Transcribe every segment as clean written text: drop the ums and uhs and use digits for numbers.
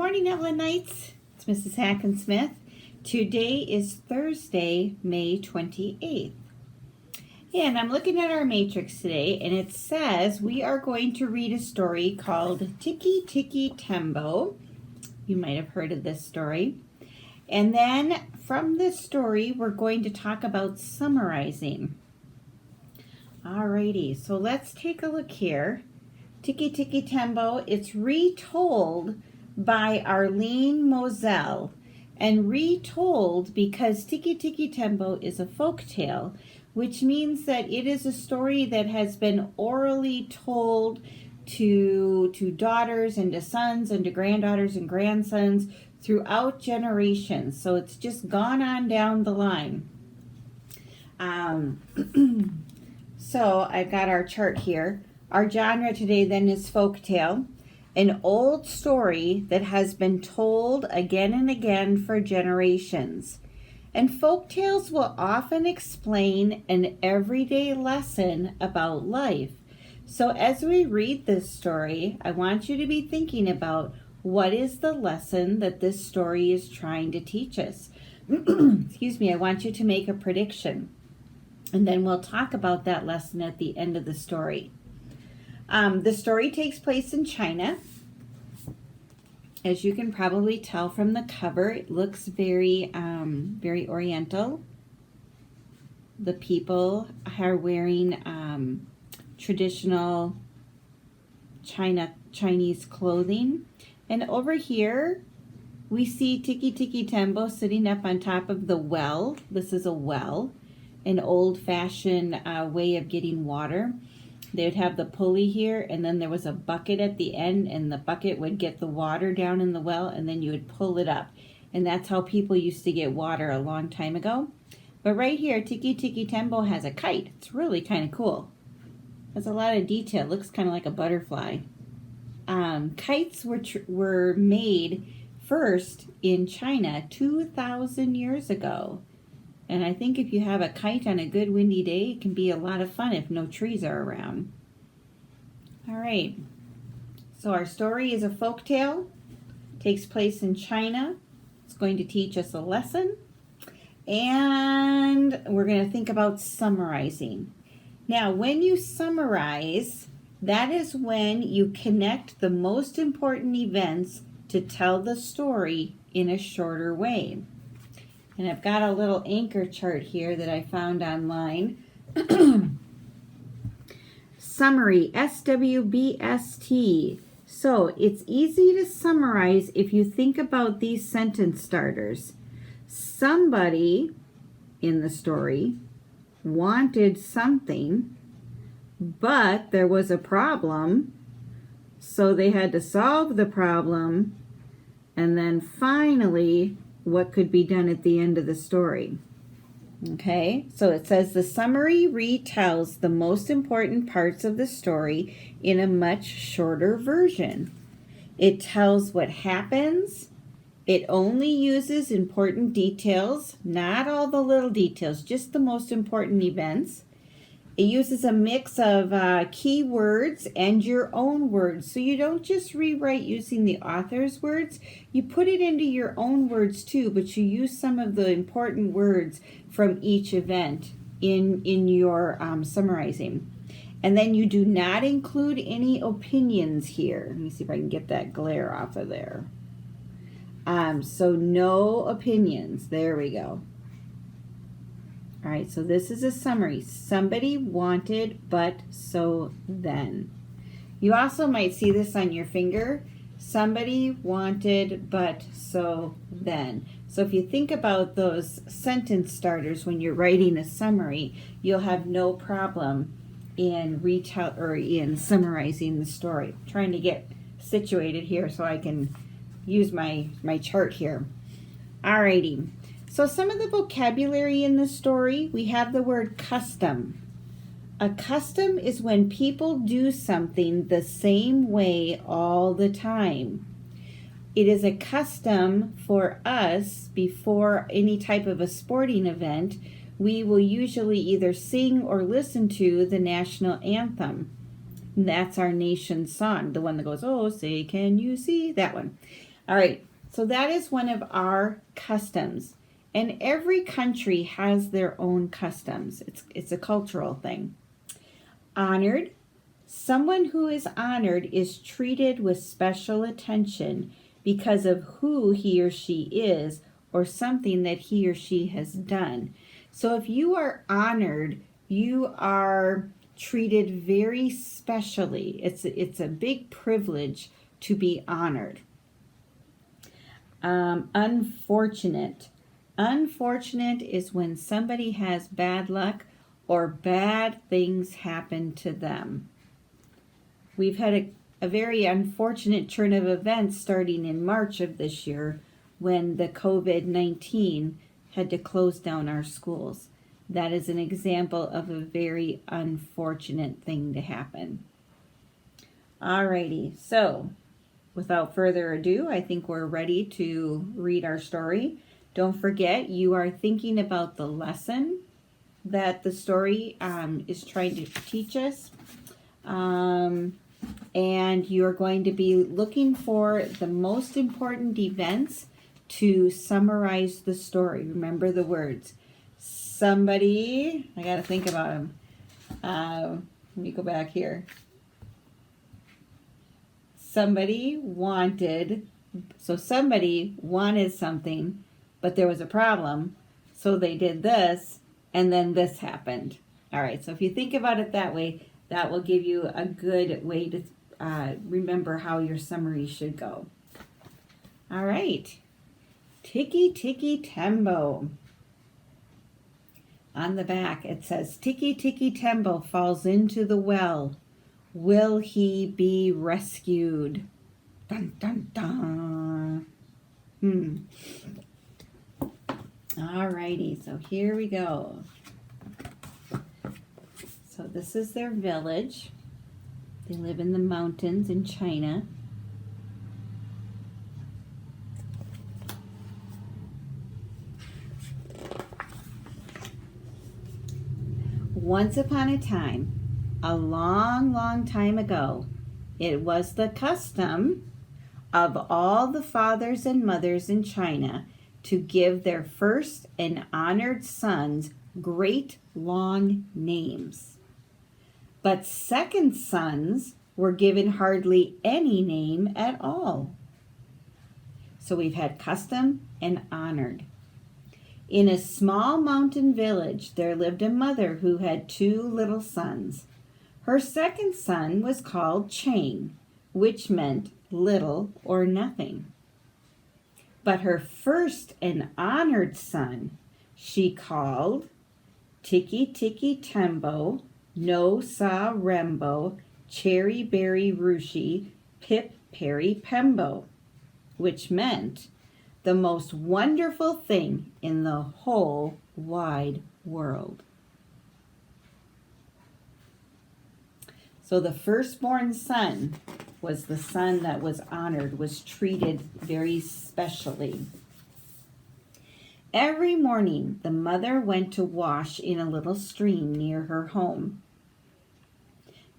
morning, Evelyn Knights. It's Mrs. Hackensmith. Today is Thursday, May 28th. And I'm looking at our matrix today, and it says we are going to read a story called Tiki Tiki Tembo. You might have heard of this story. And then from this story, we're going to talk about summarizing. Alrighty, so let's take a look here. Tiki Tiki Tembo, it's retold by Arlene Moselle, and retold because Tiki Tiki Tembo is a folk tale, which means that it is a story that has been orally told to daughters and to sons and to granddaughters and grandsons throughout generations. So it's just gone on down the line. So I've got our chart here. Our genre today then is folk tale, an old story that has been told again and again for generations. And folk tales will often explain an everyday lesson about life. So as we read this story, I want you to be thinking about what is the lesson that this story is trying to teach us. Excuse me, I want you to make a prediction. And then we'll talk about that lesson at the end of the story. The story takes place in China. As you can probably tell from the cover, it looks very oriental. The people are wearing traditional Chinese clothing. And over here, we see Tiki Tiki Tembo sitting up on top of the well. This is a well, an old-fashioned way of getting water. They would have the pulley here, and then there was a bucket at the end, and the bucket would get the water down in the well, and then you would pull it up. And that's how people used to get water a long time ago. But right here, Tiki Tiki Tembo has a kite. It's really kind of cool. Has a lot of detail. It looks kind of like a butterfly. Kites were made first in China 2,000 years ago. And I think if you have a kite on a good windy day, it can be a lot of fun if no trees are around. All right. So our story is a folk tale. Takes place in China. It's going to teach us a lesson. And we're going to think about summarizing. Now, when you summarize, that is when you connect the most important events to tell the story in a shorter way. And I've got a little anchor chart here that I found online. Summary, SWBST. So it's easy to summarize if you think about these sentence starters. Somebody in the story wanted something, but there was a problem, so they had to solve the problem, and then finally what could be done at the end of the story. Okay, so it says the summary retells the most important parts of the story in a much shorter version. It tells what happens. It only uses important details, not all the little details, just the most important events. It uses a mix of key words and your own words. So you don't just rewrite using the author's words. You put it into your own words too, but you use some of the important words from each event in your summarizing. And then you do not include any opinions here. Let me see if I can get that glare off of there. So no opinions. There we go. All right, so this is a summary. Somebody wanted, but so then. You also might see this on your finger. Somebody wanted, but so then. So if you think about those sentence starters when you're writing a summary, you'll have no problem in summarizing the story. I'm trying to get situated here so I can use my chart here. All righty. So some of the vocabulary in the story, we have the word custom. A custom is when people do something the same way all the time. It is a custom for us before any type of a sporting event. We will usually either sing or listen to the national anthem. That's our nation's song, the one that goes, "Oh, say, can you see?" That one. All right, so that is one of our customs. And every country has their own customs. It's a cultural thing. Honored. Someone who is honored is treated with special attention because of who he or she is or something that he or she has done. So if you are honored, you are treated very specially. It's a big privilege to be honored. Unfortunate. Unfortunate is when somebody has bad luck or bad things happen to them. We've had a very unfortunate turn of events starting in March of this year when the COVID-19 had to close down our schools. That is an example of a very unfortunate thing to happen. Alrighty, so without further ado, I think we're ready to read our story. Don't forget, you are thinking about the lesson that the story is trying to teach us. And you're going to be looking for the most important events to summarize the story. Remember the words. Somebody, I got to think about them. Let me go back here. Somebody wanted something, but there was a problem, so they did this, and then this happened. All right, so if you think about it that way, that will give you a good way to remember how your summary should go. All right. Tiki Tiki Tembo. On the back it says, Tiki Tiki Tembo falls into the well. Will he be rescued? Dun, dun, dun. All righty, so here we go. So this is their village. They live in the mountains in China. Once upon a time, a long, long time ago, it was the custom of all the fathers and mothers in China to give their first and honored sons great long names. But second sons were given hardly any name at all. So we've had custom and honored. In a small mountain village, there lived a mother who had 2 little sons. Her second son was called Chang, which meant little or nothing. But her first and honored son she called Tiki Tiki Tembo, No Sa Rembo, Cherry Berry Rushi, Pip Perry Pembo, which meant the most wonderful thing in the whole wide world. So the firstborn son was the son that was honored, was treated very specially. Every morning, the mother went to wash in a little stream near her home.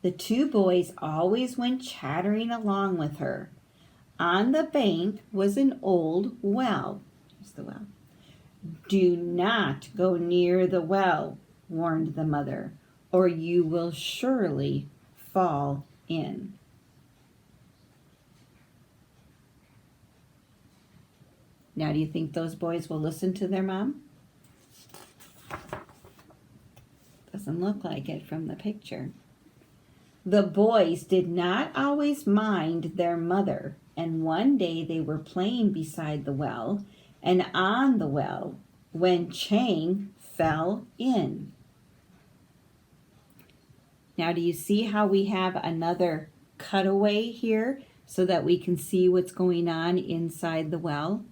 The 2 boys always went chattering along with her. On the bank was an old well. Here's the well. Do not go near the well, warned the mother, or you will surely fall in. Now, do you think those boys will listen to their mom? Doesn't look like it from the picture. The boys did not always mind their mother, and one day they were playing beside the well and on the well when Chang fell in. Now, do you see how we have another cutaway here so that we can see what's going on inside the well?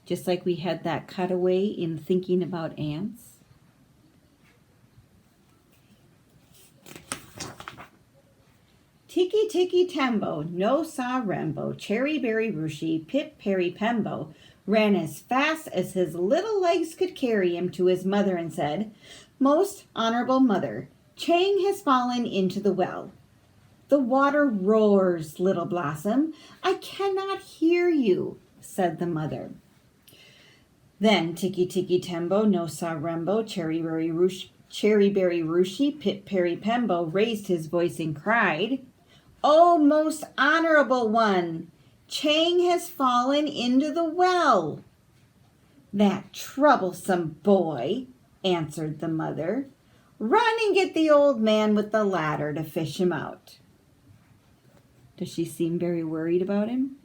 Just like we had that cutaway in thinking about ants. Tiki Tiki Tembo, No Sa Rembo, Cherry Berry Rushi, Pip Perry Pembo ran as fast as his little legs could carry him to his mother and said, Most honorable mother, Chang has fallen into the well. The water roars, Little Blossom. I cannot hear you. said the mother. Then Tiki Tiki Tembo, No Sa Rembo, Cherry Berry Rushi, Pip Perry Pembo raised his voice and cried, "Oh, most honorable one, Chang has fallen into the well." "That troublesome boy," answered the mother. "Run and get the old man with the ladder to fish him out." Does she seem very worried about him?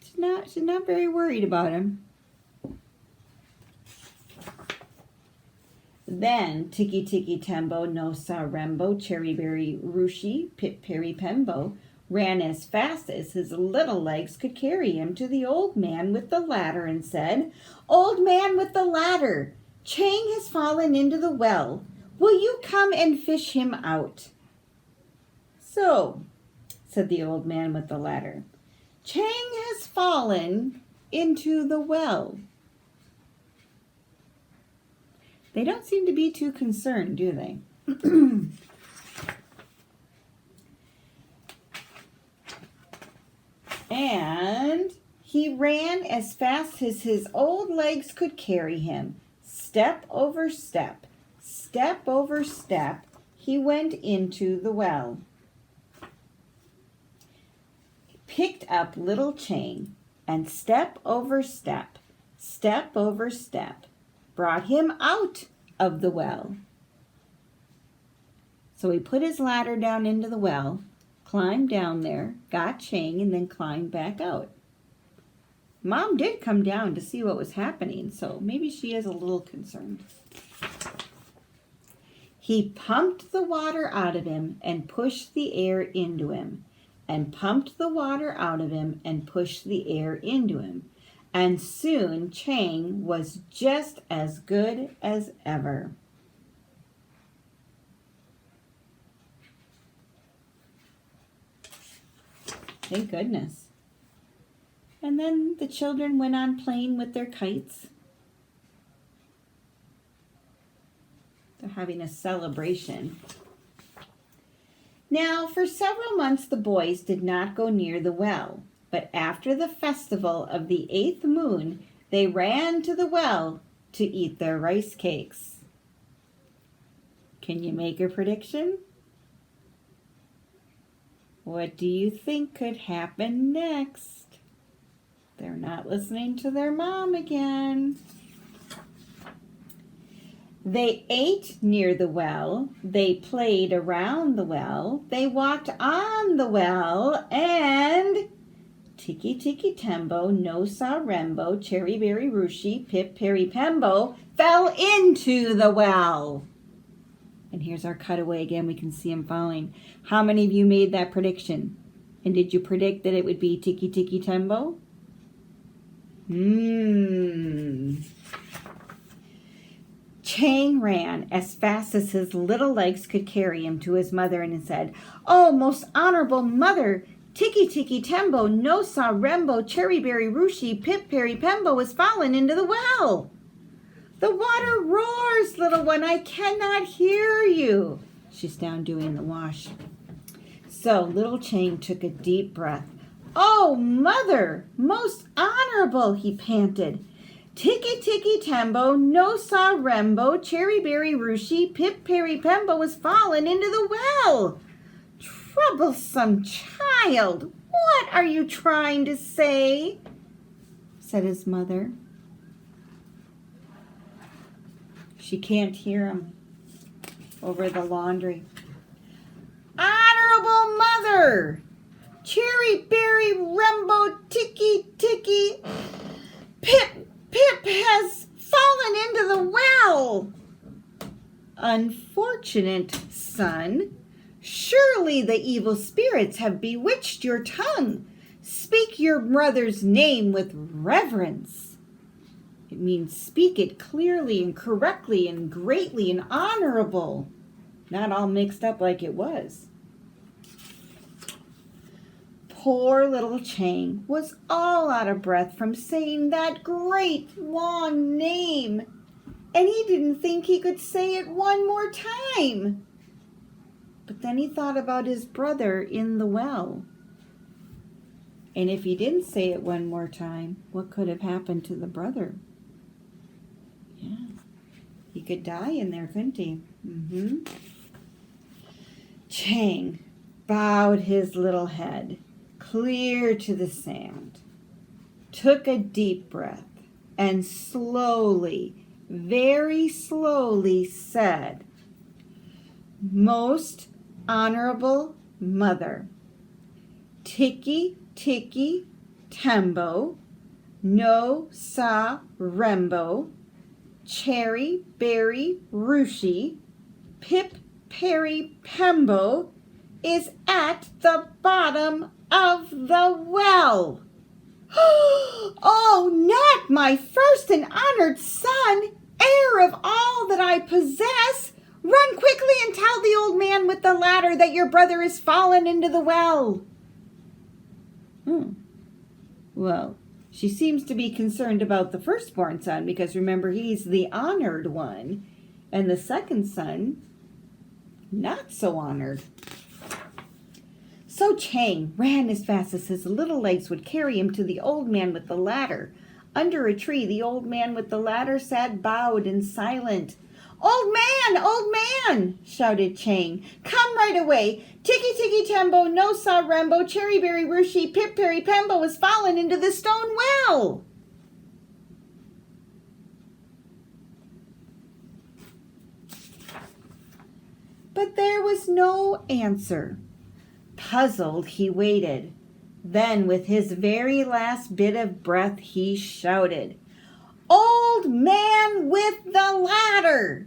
She's not very worried about him. Then Tiki Tiki Tembo, No Sa Rembo, Cherry Berry Rushi, Pip Perry Pembo ran as fast as his little legs could carry him to the old man with the ladder and said, "Old man with the ladder, Chang has fallen into the well. Will you come and fish him out?" "So," said the old man with the ladder, "Chang has fallen into the well." They don't seem to be too concerned, do they? And he ran as fast as his old legs could carry him. Step over step, step over step, he went into the well. He picked up little Chang, and step over step, step over step, brought him out of the well. So he put his ladder down into the well, climbed down there, got Chang, and then climbed back out. Mom did come down to see what was happening, so maybe she is a little concerned. He pumped the water out of him and pushed the air into him, and pumped the water out of him and pushed the air into him. And soon Chang was just as good as ever. Thank goodness. And then the children went on playing with their kites. They're having a celebration. Now, for several months the boys did not go near the well. But after the festival of the 8th moon, they ran to the well to eat their rice cakes. Can you make a prediction? What do you think could happen next? They're not listening to their mom again. They ate near the well, they played around the well, they walked on the well, and Tiki Tiki Tembo, No Sa Rembo, Cherry Berry Rushi, Pip Perry Pembo fell into the well. And here's our cutaway again. We can see him falling. How many of you made that prediction? And did you predict that it would be Tiki Tiki Tembo? Chang ran as fast as his little legs could carry him to his mother and said, "Oh, most honorable mother, Tiki Tiki Tembo, No Sa Rembo, Cherry Berry Rushi, Pip Perry Pembo has fallen into the well." "The water roars, little one, I cannot hear you." She's down doing the wash. So little Chang took a deep breath. "Oh, mother, most honorable," he panted. "Tiki Tiki Tembo, No Sa Rembo, Cherry Berry Rushi, Pip Perry Pembo has fallen into the well." "Troublesome child, what are you trying to say?" said his mother. She can't hear him over the laundry. "Honorable mother, Cherry Berry Rembo Tiki Tiki Pip has fallen into the well." "Unfortunate son, surely the evil spirits have bewitched your tongue. Speak your brother's name with reverence." It means speak it clearly and correctly and greatly and honorable, not all mixed up like it was. Poor little Chang was all out of breath from saying that great long name, and he didn't think he could say it one more time. But then he thought about his brother in the well. And if he didn't say it one more time, what could have happened to the brother? Yeah. He could die in there, couldn't he? Chang bowed his little head clear to the sand, took a deep breath, and slowly, very slowly said, "Most honorable mother, Tiki Tiki Tembo, no sa rembo, cherry berry rushi, pip perry pembo is at the bottom of the well." "Oh, not my first and honored son, heir of all that I possess. Run quickly and tell the old man with the ladder that your brother has fallen into the well." Well, she seems to be concerned about the firstborn son, because remember, he's the honored one, and the second son, not so honored. So Chang ran as fast as his little legs would carry him to the old man with the ladder. Under a tree, the old man with the ladder sat bowed and silent. Old man, shouted Chang. "Come right away. Tiki Tiki Tembo, no sa rembo, cherry berry rushi, pip perry pembo has fallen into the stone well." But there was no answer. Puzzled, he waited. Then, with his very last bit of breath, he shouted, "Old man with the ladder!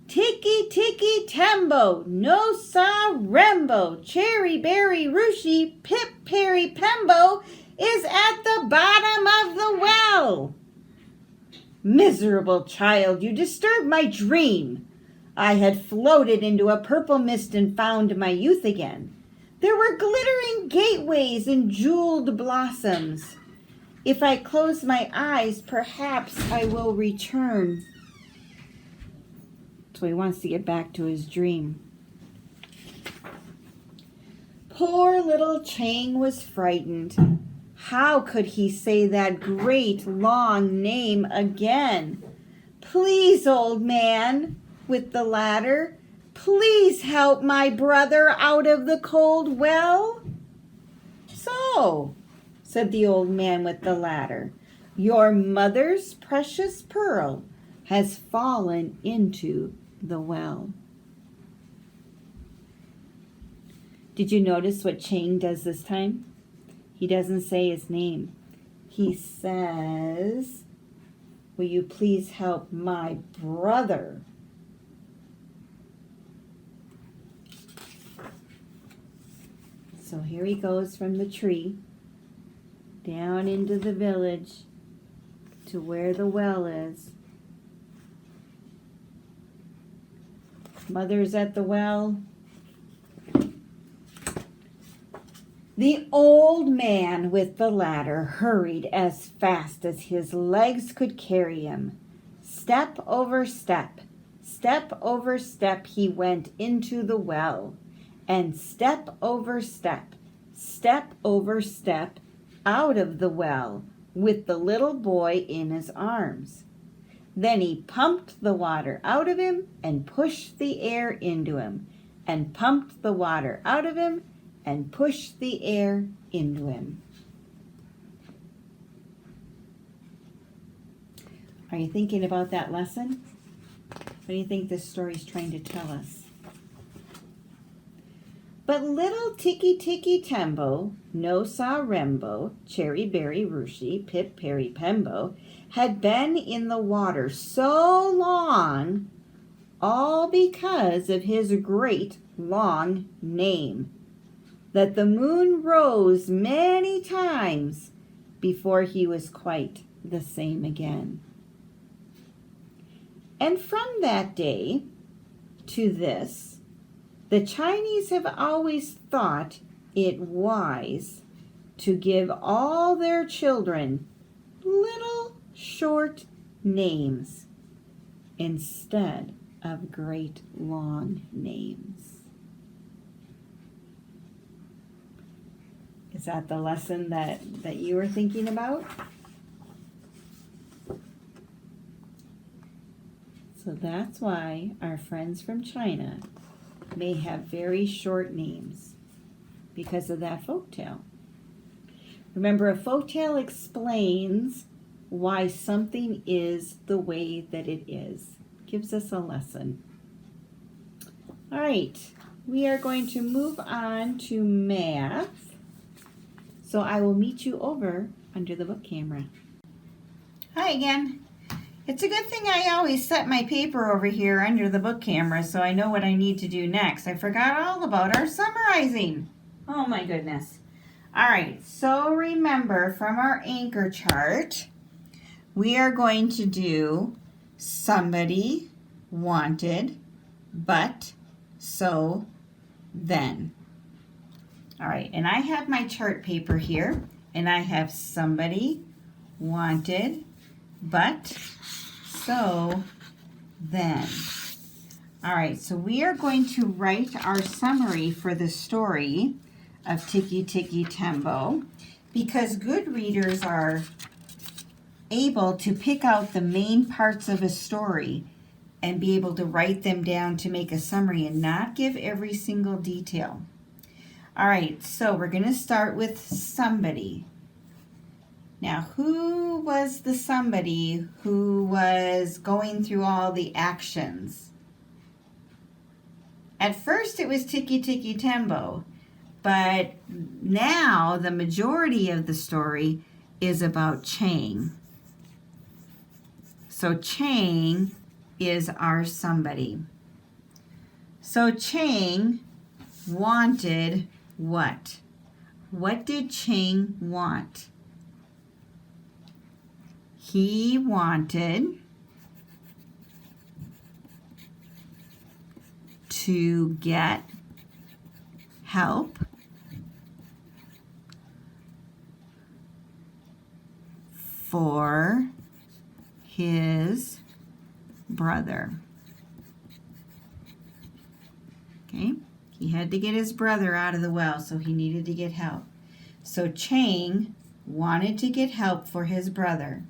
Tiki Tiki Tembo, no sa rembo, cherry berry rushi, pip perry pembo is at the bottom of the well." "Miserable child, you disturbed my dream. I had floated into a purple mist and found my youth again. There were glittering gateways and jeweled blossoms. If I close my eyes, perhaps I will return." So he wants to get back to his dream. Poor little Chang was frightened. How could he say that great long name again? "Please, old man with the ladder, please help my brother out of the cold well." "So," said the old man with the ladder, "your mother's precious pearl has fallen into the well." Did you notice what Chang does this time? He doesn't say his name. He says, "Will you please help my brother?" So here he goes from the tree down into the village to where the well is. Mother's at the well. The old man with the ladder hurried as fast as his legs could carry him. Step over step, step over step, he went into the well. And step over step, step over step, out of the well with the little boy in his arms. Then he pumped the water out of him and pushed the air into him, and pumped the water out of him and pushed the air into him. Are you thinking about that lesson? What do you think this story is trying to tell us? But little Tiki Tiki Tembo, no sa rembo, cherry berry rushi, pip perry pembo, had been in the water so long, all because of his great long name, that the moon rose many times before he was quite the same again. And from that day to this, the Chinese have always thought it wise to give all their children little short names instead of great long names. Is that the lesson that you were thinking about? So that's why our friends from China may have very short names because of that folktale. Remember, a folktale explains why something is the way that it is. Gives us a lesson. All right, we are going to move on to math. So I will meet you over under the book camera. Hi again. It's a good thing I always set my paper over here under the book camera so I know what I need to do next. I forgot all about our summarizing. Oh my goodness. All right, so remember from our anchor chart, we are going to do somebody wanted, but, so, then. All right, and I have my chart paper here, and I have somebody wanted, but, so, then. All right, so we are going to write our summary for the story of Tiki Tiki Tembo, because good readers are able to pick out the main parts of a story and be able to write them down to make a summary and not give every single detail. All right, so we're going to start with somebody. Now, who was the somebody who was going through all the actions? At first it was Tiki Tiki Tembo, but now the majority of the story is about Chang. So Chang is our somebody. So Chang wanted what? What did Chang want? He wanted to get help for his brother. Okay, he had to get his brother out of the well, so he needed to get help. So Chang wanted to get help for his brother.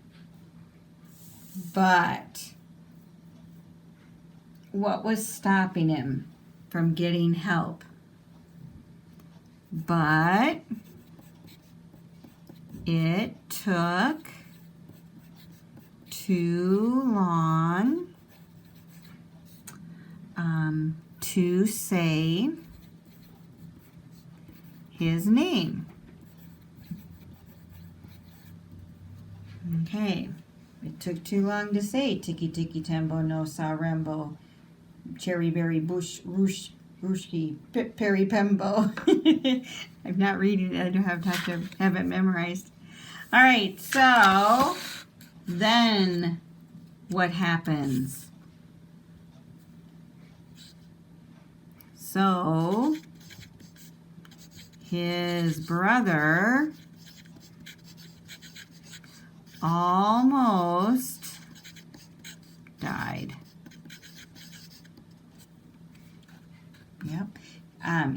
But what was stopping him from getting help? But it took too long to say his name. Okay, it took too long to say Tiki Tiki Tembo no Sa Rembo, Cherry Berry Bush Roosh Rooshki Pip Perry Pembo. I'm not reading it, I don't have time to have it memorized. All right, so then what happens? So his brother almost died. Yep.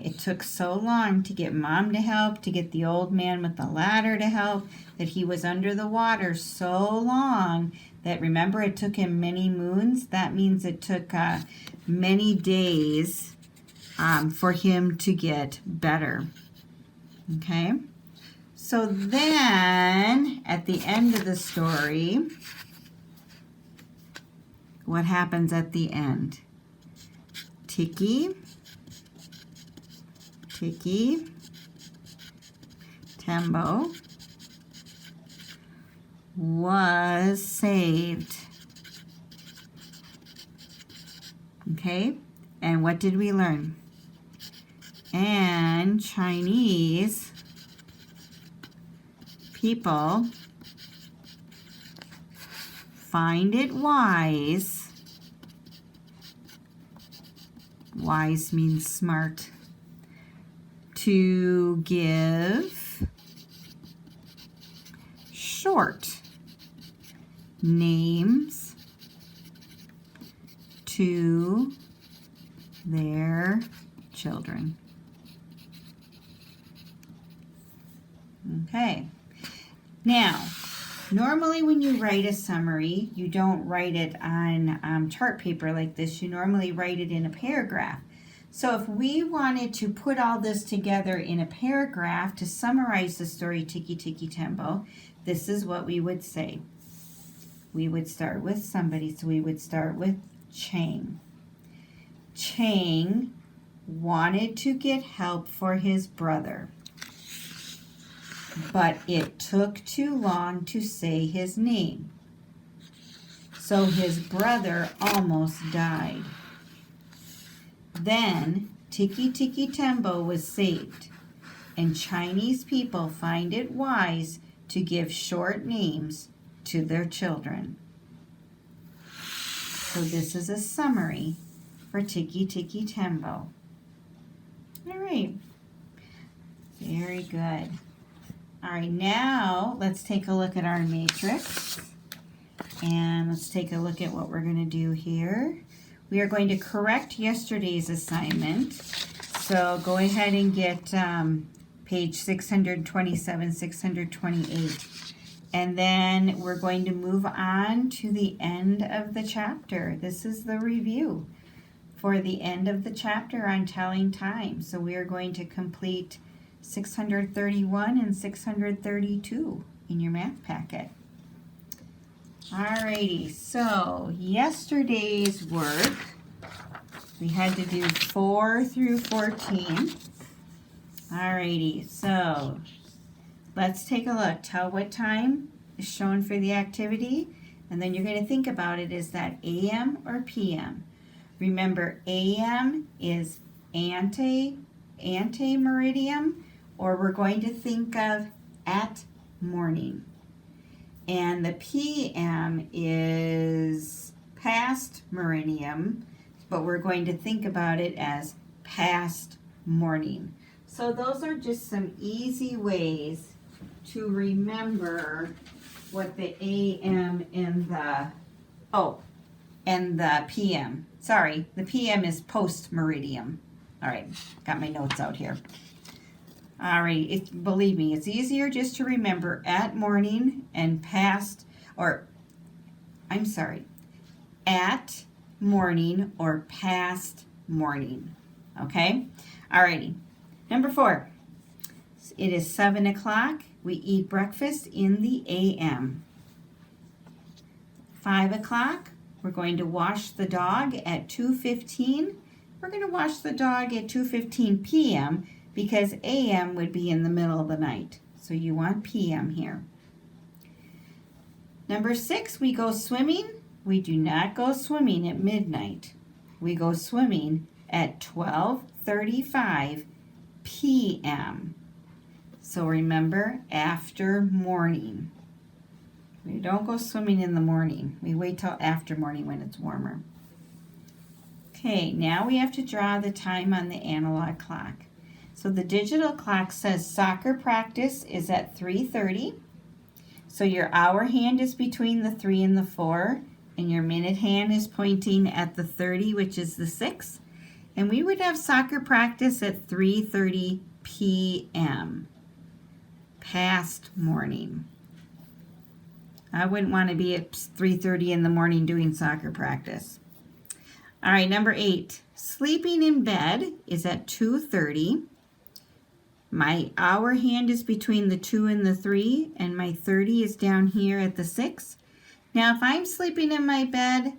It took so long to get Mom to help, to get the old man with the ladder to help, that he was under the water so long that, remember, it took him many moons. That means it took many days for him to get better. Okay? So then, at the end of the story, what happens at the end? Tiki Tembo was saved. Okay? And what did we learn? And Chinese people find it wise. Wise means smart. To give short names to their children. Okay. Now, normally when you write a summary, you don't write it on chart paper like this. You normally write it in a paragraph. So if we wanted to put all this together in a paragraph to summarize the story Tiki Tiki Tembo, this is what we would say. We would start with somebody, so we would start with Chang. Chang wanted to get help for his brother, but it took too long to say his name. So his brother almost died. Then Tiki Tiki Tembo was saved, and Chinese people find it wise to give short names to their children. So this is a summary for Tiki Tiki Tembo. All right, very good. All right, now let's take a look at our matrix. And let's take a look at what we're going to do here. We are going to correct yesterday's assignment. So go ahead and get page 627, 628. And then we're going to move on to the end of the chapter. This is the review for the end of the chapter on telling time. So we are going to complete 631 and 632 in your math packet. Alrighty, so yesterday's work, we had to do 4 through 14. Alrighty, so let's take a look. Tell what time is shown for the activity, and then you're going to think about it. Is that AM or PM? Remember, AM is ante-meridium, or we're going to think of at morning. And the PM is past meridium, but we're going to think about it as past morning. So those are just some easy ways to remember what the AM and the PM. Sorry, the PM is post meridium. All right, got my notes out here. All right, believe me, it's easier just to remember at morning and past, at morning or past morning. Okay? All righty. Number 4. It is 7 o'clock. We eat breakfast in the AM. 5 o'clock. We're going to wash the dog at 2:15. We're going to wash the dog at 2:15 p.m. because AM would be in the middle of the night. So you want PM here. Number 6, we go swimming. We do not go swimming at midnight. We go swimming at 12:35 p.m. So remember, after morning. We don't go swimming in the morning. We wait till after morning when it's warmer. Okay, now we have to draw the time on the analog clock. So the digital clock says soccer practice is at 3:30. So your hour hand is between the 3 and the 4, and your minute hand is pointing at the 30, which is the 6. And we would have soccer practice at 3:30 p.m. past morning. I wouldn't want to be at 3:30 in the morning doing soccer practice. All right, number 8. Sleeping in bed is at 2:30. My hour hand is between the 2 and the 3, and my 30 is down here at the 6. Now, if I'm sleeping in my bed,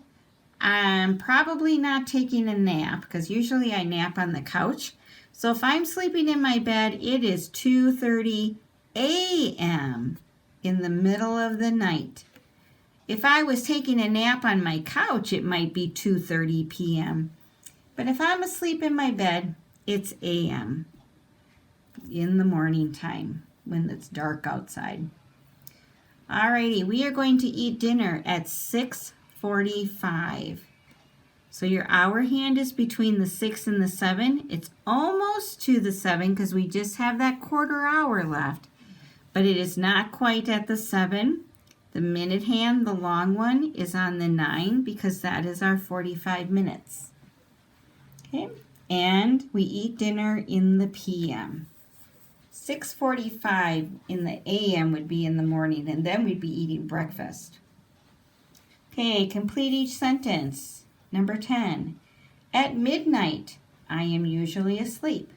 I'm probably not taking a nap, because usually I nap on the couch. So if I'm sleeping in my bed, it is 2:30 a.m. in the middle of the night. If I was taking a nap on my couch, it might be 2:30 p.m. But if I'm asleep in my bed, it's a.m. in the morning time when it's dark outside. Alrighty, we are going to eat dinner at 6:45. So your hour hand is between the 6 and the 7. It's almost to the 7 because we just have that quarter hour left. But it is not quite at the 7. The minute hand, the long one, is on the 9 because that is our 45 minutes. Okay, and we eat dinner in the PM. 6:45 in the a.m. would be in the morning, and then we'd be eating breakfast. Okay, complete each sentence. Number 10. At midnight, I am usually asleep.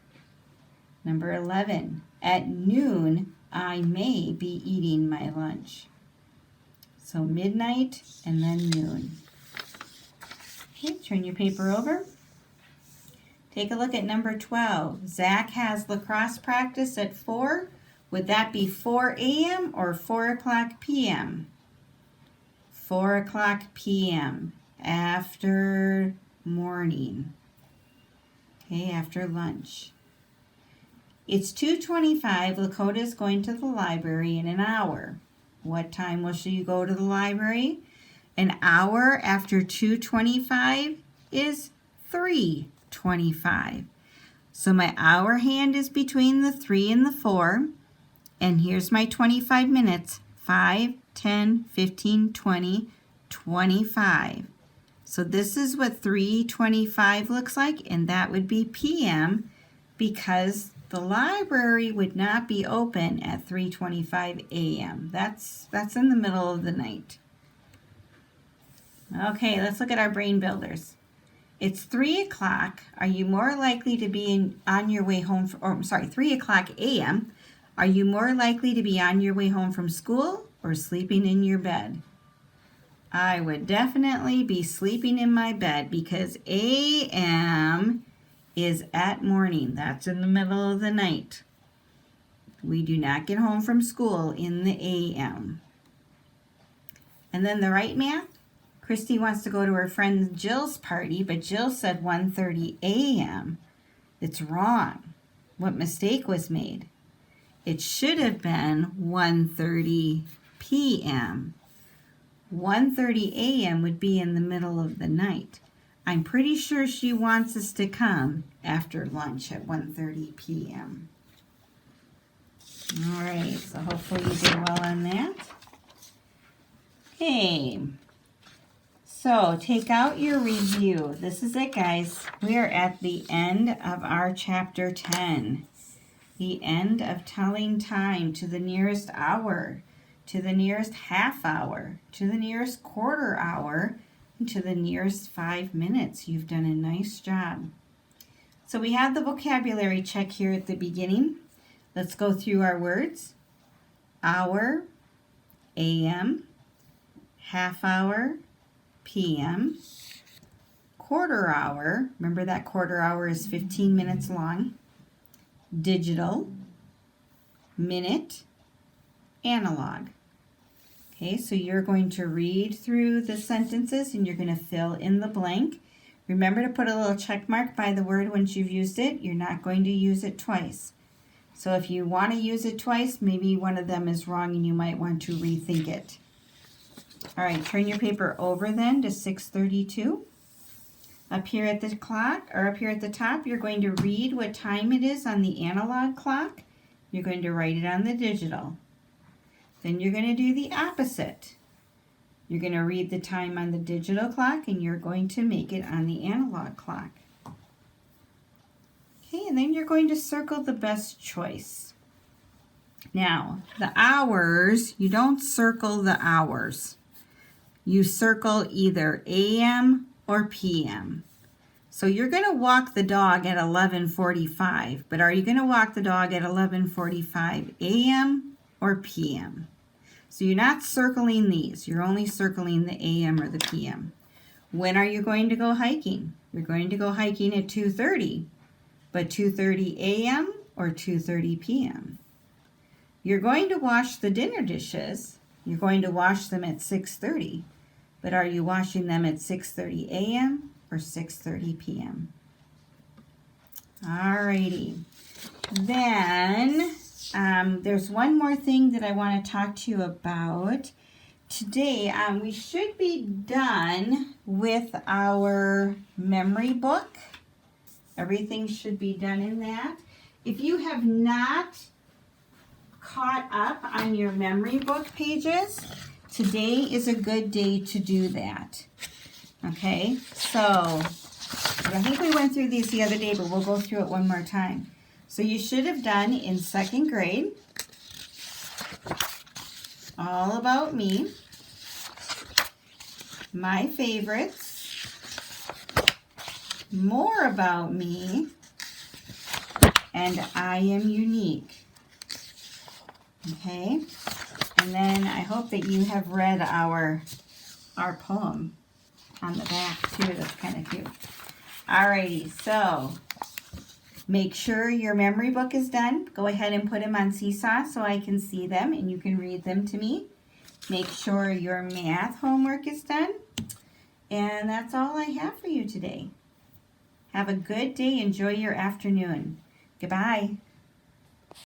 Number 11. At noon, I may be eating my lunch. So midnight and then noon. Okay, turn your paper over. Take a look at number 12. Zach has lacrosse practice at 4. Would that be 4 a.m. or 4 o'clock p.m.? 4 o'clock p.m. after morning. Okay, after lunch. It's 2:25. Lakota is going to the library in an hour. What time will she go to the library? An hour after 2:25 is 3:25. So my hour hand is between the 3 and the 4. And here's my 25 minutes. 5, 10, 15, 20, 25. So this is what 3:25 looks like, and that would be p.m. because the library would not be open at 3:25 a.m. That's in the middle of the night. Okay, let's look at our brain builders. It's 3 o'clock. Are you more likely to be on your way home, 3 o'clock a.m. Are you more likely to be on your way home from school or sleeping in your bed? I would definitely be sleeping in my bed because a.m. is at morning. That's in the middle of the night. We do not get home from school in the a.m. And then the right math. Christy wants to go to her friend Jill's party, but Jill said 1:30 a.m. It's wrong. What mistake was made? It should have been 1:30 p.m. 1:30 a.m. would be in the middle of the night. I'm pretty sure she wants us to come after lunch at 1:30 p.m. All right, so hopefully you did well on that. Okay, so take out your review. This is it, guys. We are at the end of our chapter 10. The end of telling time to the nearest hour, to the nearest half hour, to the nearest quarter hour, and to the nearest 5 minutes. You've done a nice job. So we have the vocabulary check here at the beginning. Let's go through our words. Hour, a.m., half hour, p.m., quarter hour. Remember that quarter hour is 15 minutes long. Digital, minute, analog. Okay, so you're going to read through the sentences and you're going to fill in the blank. Remember to put a little check mark by the word once you've used it. You're not going to use it twice. So if you want to use it twice, maybe one of them is wrong and you might want to rethink it. All right, turn your paper over then to 6:32. Up here at the clock, or up here at the top, you're going to read what time it is on the analog clock. You're going to write it on the digital. Then you're going to do the opposite. You're going to read the time on the digital clock and you're going to make it on the analog clock. Okay, and then you're going to circle the best choice. Now, the hours, you don't circle the hours. You circle either AM or PM. So you're going to walk the dog at 11:45, but are you going to walk the dog at 11:45 AM or PM? So you're not circling these. You're only circling the AM or the PM. When are you going to go hiking? You're going to go hiking at 2:30, but 2:30 AM or 2:30 PM. You're going to wash the dinner dishes. You're going to wash them at 6:30, but are you washing them at 6:30 AM or 6:30 PM? Alrighty. Then there's one more thing that I want to talk to you about. Today, we should be done with our memory book. Everything should be done in that. If you have not caught up on your memory book pages, today is a good day to do that. Okay, so I think we went through these the other day, but we'll go through it one more time. So you should have done in 2nd grade, All About Me, My Favorites, More About Me, and I Am Unique. Okay? And then I hope that you have read our poem on the back too. That's kind of cute. Alrighty, so make sure your memory book is done. Go ahead and put them on Seesaw so I can see them and you can read them to me. Make sure your math homework is done. And that's all I have for you today. Have a good day. Enjoy your afternoon. Goodbye.